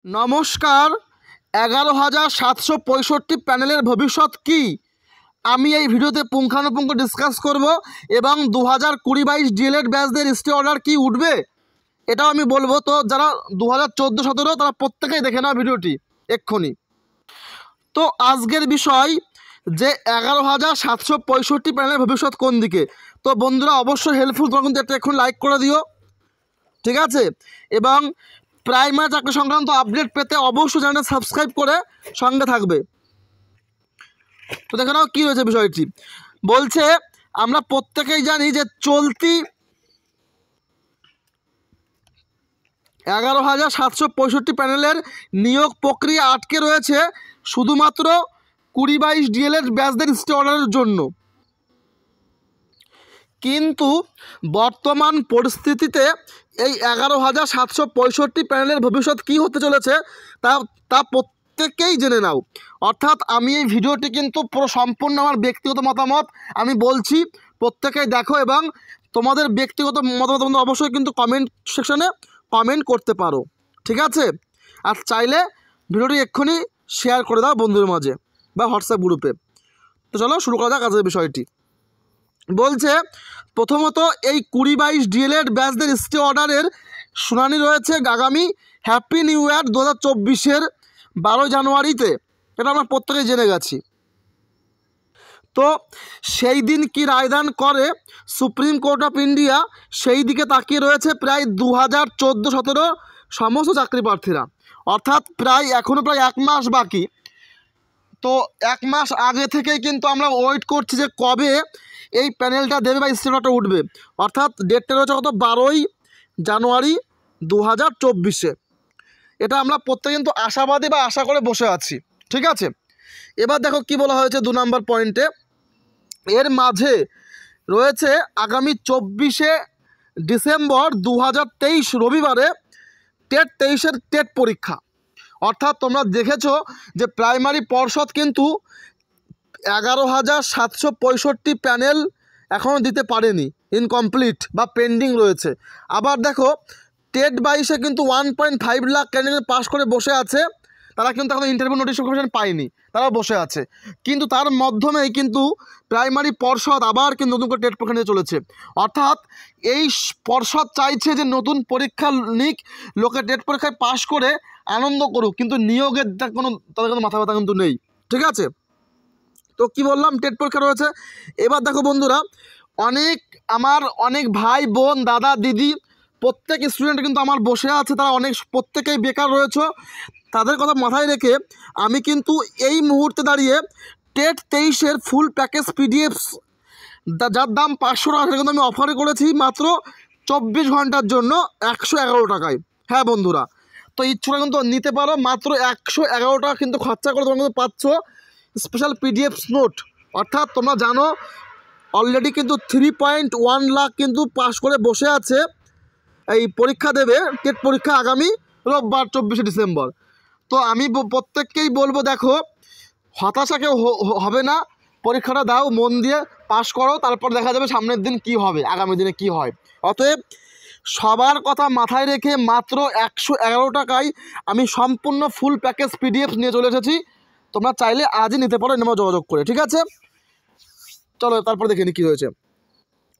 নমস্কার। 11,765 প্যানেলের ভবিষ্যৎ কি আমি এই ভিডিওতে পুঙ্খানুপুঙ্খ ডিসকাস করব এবং 2020-22 ডিএলএড ব্যাচদের স্টে অর্ডার কি উঠবে এটাও আমি বলবো। তো যারা 2014-17 তারা প্রত্যেকেই দেখে নাও ভিডিওটি এক্ষুনি। তো আজকের বিষয় যে 11,765 প্যানেলের ভবিষ্যৎ কোন দিকে। তো বন্ধুরা অবশ্যই হেল্পফুল, তোমরা কিন্তু একটা এখন লাইক করে দিও, ঠিক আছে? এবং প্রাইমারি চাকরি সংক্রান্ত আপডেট পেতে অবশ্যই চ্যানেলটা সাবস্ক্রাইব করে সঙ্গে থাকবে। তো দেখে নাও কী হয়েছে বিষয়টি। বলছে আমরা প্রত্যেকেই জানি যে চলতি 11,765 প্যানেলের নিয়োগ প্রক্রিয়া আটকে রয়েছে শুধুমাত্র 20-22 ডিএলএড ব্যাচদের স্টে অর্ডারের জন্য। কিন্তু বর্তমান পরিস্থিতিতে এই 11,765 প্যানেলের ভবিষ্যৎ কী হতে চলেছে তা প্রত্যেকেই জেনে নাও। অর্থাৎ আমি এই ভিডিওটি কিন্তু পুরো সম্পূর্ণ আমার ব্যক্তিগত মতামত আমি বলছি, প্রত্যেকেই দেখো এবং তোমাদের ব্যক্তিগত মতামত তোমরা অবশ্যই কিন্তু কমেন্ট সেকশনে কমেন্ট করতে পারো, ঠিক আছে? আর চাইলে ভিডিওটি এক্ষুনি শেয়ার করে দাও বন্ধুদের মাঝে বা হোয়াটসঅ্যাপ গ্রুপে। তো চলো শুরু করা যাক আজকের বিষয়টি। বলছে প্রথমত এই 20-22 ডিএলএড ব্যাচদের স্টে অর্ডারের শুনানি রয়েছে আগামী হ্যাপি নিউ ইয়ার 2024-এর 12 জানুয়ারিতে। এটা আমরা প্রত্যেকেই জেনে গেছি। তো সেই দিন কি রায়দান করে সুপ্রিম কোর্ট অফ ইন্ডিয়া, সেই দিকে তাকিয়ে রয়েছে প্রায় 2014-17 সমস্ত চাকরি প্রার্থীরা। অর্থাৎ এখনও প্রায় 1 মাস বাকি। তো 1 মাস আগে থেকেই কিন্তু আমরা ওয়েট করছি যে কবে এই প্যানেলটা দেবে বা স্টেটটা উঠবে। অর্থাৎ ডেটটা রয়েছে কত 12 জানুয়ারি 2024-এ। এটা আমরা প্রত্যেকে কিন্তু আশাবাদী বা আশা করে বসে আছি, ঠিক আছে? এবার দেখো কি বলা হয়েছে 2 নম্বর পয়েন্টে। এর মাঝে রয়েছে আগামী 24শে ডিসেম্বর 2023 রবিবারে টেট 23-এর টেট পরীক্ষা। অর্থাৎ তোমরা দেখেছো যে প্রাইমারি পর্ষদ কিন্তু 11,765 প্যানেল এখনও দিতে পারেনি, ইনকমপ্লিট বা পেন্ডিং রয়েছে। আবার দেখো টেট 22-এ কিন্তু 1.5 লাখ ক্যান্ডিডেট পাস করে বসে আছে, তারা কিন্তু এখন ইন্টারভিউ নোটিফিকেশন পায়নি, তারা বসে আছে। কিন্তু তার মাধ্যমেই কিন্তু প্রাইমারি পর্ষদ আবার কিন্তু নতুন করে টেট পরীক্ষা নিয়ে চলেছে। অর্থাৎ এই পর্ষদ চাইছে যে নতুন পরীক্ষা নিক, লোকে টেট পরীক্ষায় পাশ করে আনন্দ করুক, কিন্তু নিয়োগের তাদের কোনো মাথা ব্যথা কিন্তু নেই, ঠিক আছে? তো কি বললাম, টেট পরীক্ষা রয়েছে। এবার দেখো বন্ধুরা, অনেক ভাই বোন দাদা দিদি প্রত্যেক স্টুডেন্ট কিন্তু আমার বসে আছে, তারা প্রত্যেকেই বেকার রয়েছে। তাদের কথা মাথায় রেখে আমি কিন্তু এই মুহূর্তে দাঁড়িয়ে টেট 23-এর ফুল প্যাকেজ পিডিএফ যার দাম 500 টাকা, সেটা কিন্তু আমি অফারে করেছি মাত্র 24 ঘন্টার জন্য 111 টাকায়। হ্যাঁ বন্ধুরা, তো ইচ্ছুরা কিন্তু নিতে পারো, মাত্র 111 টাকা কিন্তু খরচা করে তোমরা কিন্তু পাচ্ছ স্পেশাল পিডিএফ নোট। অর্থাৎ তোমরা জানো অলরেডি কিন্তু 3.1 লাখ কিন্তু পাস করে বসে আছে, এই পরীক্ষা দেবে টেট পরীক্ষা আগামী রোববার 24শে ডিসেম্বর। তো আমি প্রত্যেককেই বলবো, দেখো হতাশা কেউ হবে না, পরীক্ষাটা দাও, মন দিয়ে পাস করো, তারপর দেখা যাবে সামনের দিন কি হবে, আগামী দিনে কি হয়। অতএব সবার কথা মাথায় রেখে মাত্র 111 টাকায় আমি সম্পূর্ণ ফুল প্যাকেজ পিডিএফ নিয়ে চলে এসেছি। তোমরা চাইলে আজই নিতে পারো নেমে যোগাযোগ করে, ঠিক আছে? চলো তারপর দেখে নি কী হয়েছে।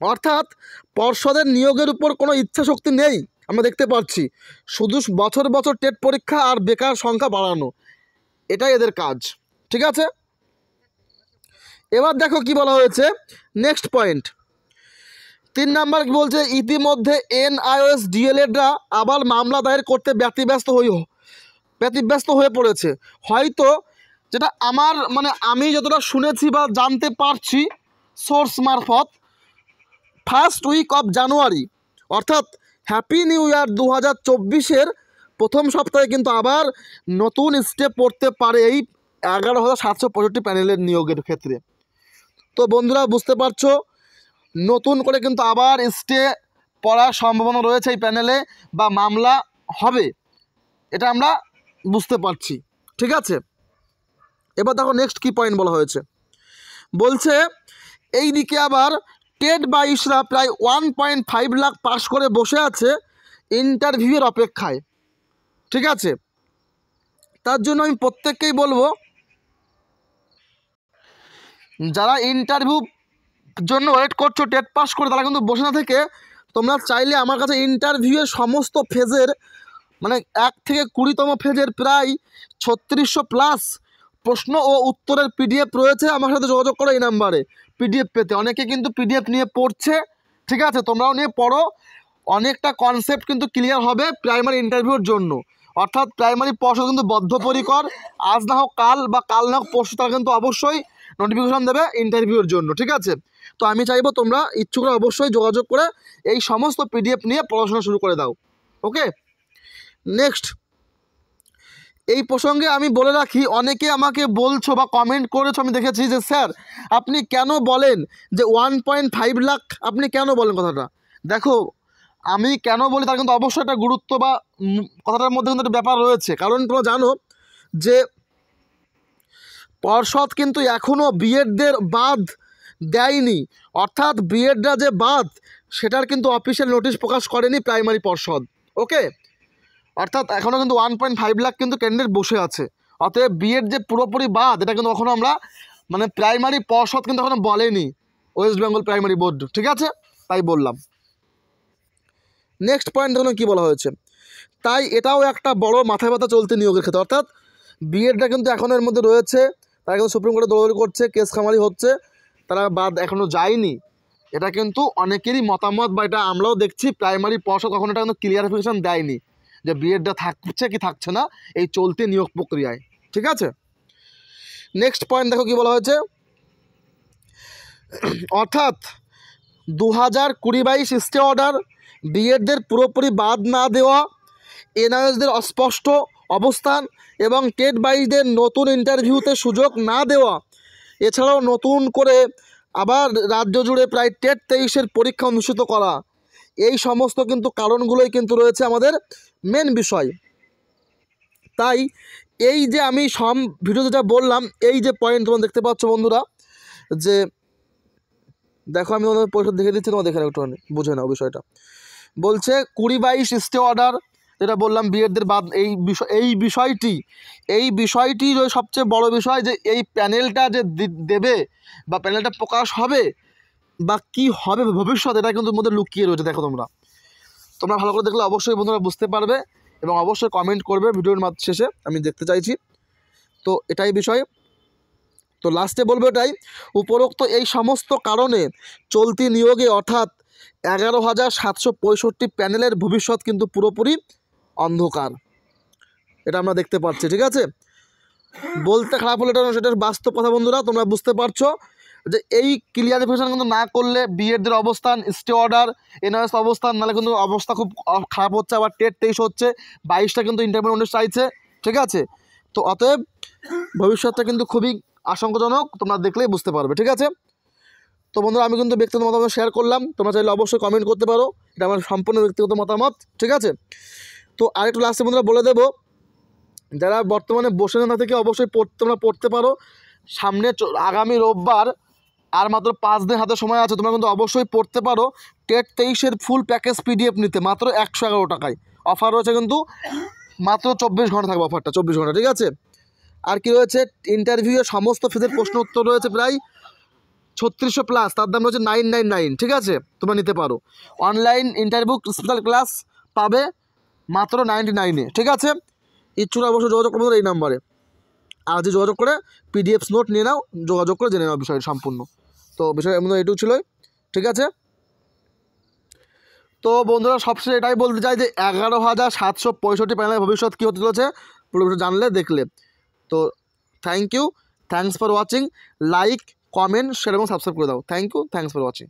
অর্থাৎ পর্ষদের নিয়োগের উপর কোনো ইচ্ছা শক্তি নেই, আমরা দেখতে পাচ্ছি। শুধু বছর বছর টেট পরীক্ষা আর বেকার সংখ্যা বাড়ানো, এটাই এদের কাজ, ঠিক আছে? এবার দেখো কি বলা হয়েছে নেক্সট পয়েন্ট 3 নাম্বার বলছে ইতিমধ্যে এনআইওএস ডিএলএডরা আবার মামলা দায়ের করতে ব্যতিব্যস্ত হয়ে পড়েছে। হয়তো যেটা আমি যতটা শুনেছি বা জানতে পারছি সোর্স মারফত, ফার্স্ট উইক অফ জানুয়ারি অর্থাৎ হ্যাপি নিউ ইয়ার 2024-এর প্রথম সপ্তাহে কিন্তু আবার নতুন স্টেপ পড়তে পারে এই 11,765 প্যানেলের নিয়োগের ক্ষেত্রে। তো বন্ধুরা বুঝতে পারছো, নতুন করে কিন্তু আবার স্টে পড়ার সম্ভাবনা রয়েছে এই প্যানেলে, বা মামলা হবে, এটা আমরা বুঝতে পারছি, ঠিক আছে? এবার দেখো নেক্সট কি পয়েন্ট বলা হয়েছে। বলছে এই দিকে আবার টেট 22রা প্রায় 1.5 লাখ পাস করে বসে আছে ইন্টারভিউয়ের অপেক্ষায়, ঠিক আছে? তার জন্য আমি প্রত্যেককেই বলবো, যারা ইন্টারভিউ জন্য ওয়েট করছো টেট পাস করে, তারা কিন্তু বসে না থেকে তোমরা চাইলে আমার কাছে ইন্টারভিউয়ের সমস্ত ফেজের মানে 1 থেকে 20তম ফেজের প্রায় 3600 প্লাস প্রশ্ন ও উত্তরের পিডিএফ রয়েছে। আমার সাথে যোগাযোগ করো এই নাম্বারে পিডিএফ পেতে। অনেকে কিন্তু পিডিএফ নিয়ে পড়ছে, ঠিক আছে, তোমরাও নিয়ে পড়ো। অনেকটা কনসেপ্ট কিন্তু ক্লিয়ার হবে প্রাইমারি ইন্টারভিউর জন্য। অর্থাৎ প্রাইমারি পর্ষদ কিন্তু বদ্ধপরিকর, আজ না হোক কাল বা কাল না হোক পরশু তারা কিন্তু অবশ্যই নোটিফিকেশন দেবে ইন্টারভিউর জন্য, ঠিক আছে। তো আমি চাইবো তোমরা ইচ্ছুকরা অবশ্যই যোগাযোগ করে এই সমস্ত পিডিএফ নিয়ে পড়াশোনা শুরু করে দাও। ওকে, নেক্সট এই প্রসঙ্গে আমি বলে রাখি, অনেকে আমাকে বলছো বা কমেন্ট করেছো, আমি দেখেছি যে স্যার আপনি কেন বলেন যে 1.5 লাখ, আপনি কেন বলেন কথাটা। দেখো আমি কেন বলি তার কিন্তু অবশ্যই একটা গুরুত্ব বা কথাটার মধ্যে কিন্তু একটা ব্যাপার রয়েছে। কারণ তোমরা জানো যে পর্ষদ কিন্তু এখনও বিএডদের বাদ দেয়নি, অর্থাৎ বিএডরা যে বাদ সেটার কিন্তু অফিসিয়াল নোটিশ প্রকাশ করেনি প্রাইমারি পর্ষদ। ওকে, অর্থাৎ এখনও কিন্তু 1.5 লাখ কিন্তু ক্যান্ডিডেট বসে আছে। অতএব বিএড যে পুরোপুরি বাদ এটা কিন্তু এখনও আমরা মানে প্রাইমারি পর্ষদ কিন্তু এখনও বলেনি, ওয়েস্ট বেঙ্গল প্রাইমারি বোর্ড, ঠিক আছে, তাই বললাম। নেক্সট পয়েন্ট দেখুন কী বলা হয়েছে। তাই এটাও একটা বড় মাথায় ব্যথা চলতে নিয়োগের ক্ষেত্রে, অর্থাৎ বিএডটা কিন্তু এখন এর মধ্যে রয়েছে, তারা কিন্তু সুপ্রিম কোর্টে দৌড়াদৌড়ি করছে, কেস খামারি হচ্ছে, তারা বাদ এখনও যায়নি। এটা কিন্তু অনেকেরই মতামত বা এটা আমরাও দেখছি প্রাইমারি পর্ষদ কখনো এটা কিন্তু ক্লিয়ারিফিকেশন দেয়নি যে বিএডটা থাকছে কি থাকছে না এই চলতি নিয়োগ প্রক্রিয়ায়, ঠিক আছে। নেক্সট পয়েন্ট দেখো কি বলা হয়েছে। অর্থাৎ 2020-22 স্টে অর্ডার, বিএডদের পুরোপুরি বাদ না দেওয়া, এনআইএসদের অস্পষ্ট অবস্থান এবং টেট 22দের নতুন ইন্টারভিউতে সুযোগ না দেওয়া, এছাড়াও নতুন করে আবার রাজ্য জুড়ে প্রায় টেট 23-এর পরীক্ষা অনুষ্ঠিত করা, এই সমস্ত কিন্তু কারণগুলোই কিন্তু রয়েছে আমাদের মেন বিষয়। তাই এই যে আমি ভিডিও যেটা বললাম, এই যে পয়েন্ট তোমরা দেখতে পাচ্ছ বন্ধুরা, যে দেখো আমি তোমাদের পরিষদ দেখে দিচ্ছি, তোমরা দেখে নাও, একটু বুঝে নাও বিষয়টা। বলছে 20-22 স্টে অর্ডার, যেটা বললাম বিএডদের বাদ, এই বিষয়টি সবচেয়ে বড় বিষয়, যে এই প্যানেলটা যে দেবে বা প্যানেলটা প্রকাশ হবে বা কি হবে ভবিষ্যৎ, এটা কিন্তু মধ্যে লুকিয়ে রয়েছে। দেখো তোমরা ভালো করে দেখলে অবশ্যই বন্ধুরা বুঝতে পারবে এবং অবশ্যই কমেন্ট করবে ভিডিওর শেষে, আমি দেখতে চাইছি। তো এটাই বিষয়। তো লাস্টে বলবো এটাই, উপরোক্ত এই সমস্ত কারণে চলতি নিয়োগে অর্থাৎ 11,765 প্যানেলের ভবিষ্যৎ কিন্তু পুরোপুরি অন্ধকার, এটা আমরা দেখতে পাচ্ছি, ঠিক আছে। বলতে খারাপ হলে সেটা বাস্তব কথা বন্ধুরা, তোমরা বুঝতে পারছো যে এই ক্লিয়ারিফিকেশন কিন্তু না করলে বিএডদের অবস্থান, স্টে অর্ডার, এনআইএস অবস্থান, নাহলে কিন্তু অবস্থা খুব খারাপ হচ্ছে। আবার টেট 23 হচ্ছে, 22টা কিন্তু ইন্টারভিউ নোটিশ চাইছে, ঠিক আছে। তো অতএব ভবিষ্যৎটা কিন্তু খুবই আশঙ্কাজনক, তোমরা দেখলেই বুঝতে পারবে, ঠিক আছে। তো বন্ধুরা আমি কিন্তু ব্যক্তিগত মতামত শেয়ার করলাম, তোমরা চাইলে অবশ্যই কমেন্ট করতে পারো, এটা আমার সম্পূর্ণ ব্যক্তিগত মতামত, ঠিক আছে। তো আরেকটু লাস্টে বন্ধুরা বলে দেবো, যারা বর্তমানে বসে না থেকে অবশ্যই তোমরা পড়তে পারো। সামনে আগামী রোববার আর মাত্র 5 দিন হাতে সময় আছে, তোমরা কিন্তু অবশ্যই পড়তে পারো। টেট 23-এর ফুল প্যাকেজ পিডিএফ নিতে মাত্র 111 টাকায় অফার রয়েছে, কিন্তু মাত্র 24 ঘন্টা থাকবে অফারটা, 24 ঘন্টা, ঠিক আছে। আর কি রয়েছে, ইন্টারভিউয়ের সমস্ত ফিজের প্রশ্ন উত্তর রয়েছে প্রায় 3600 প্লাস, তার দাম রয়েছে 999, ঠিক আছে, তোমরা নিতে পারো। অনলাইন ইন্টারভিউ স্পেশাল ক্লাস পাবে মাত্র 99-এ, ঠিক আছে। ইচ্ছুরা অবশ্যই যোগাযোগ করবো এই নাম্বারে, আর যে যোগাযোগ করে পিডিএফ নোট নিয়ে নাও, যোগাযোগ করে জেনে নাও বিষয় সম্পূর্ণ। তো বিষয় এমন এইটুকু ছিলই, ঠিক আছে। তো বন্ধুরা সবশেষে এটাই বলতে চাই যে 11,765 প্যানেলের ভবিষ্যৎ কী হতে চলেছে পুরো বিষয় জানলে দেখলে। তো thanks for watching, like, comment, share এবং সাবস্ক্রাইব করে দাও। Thanks for watching.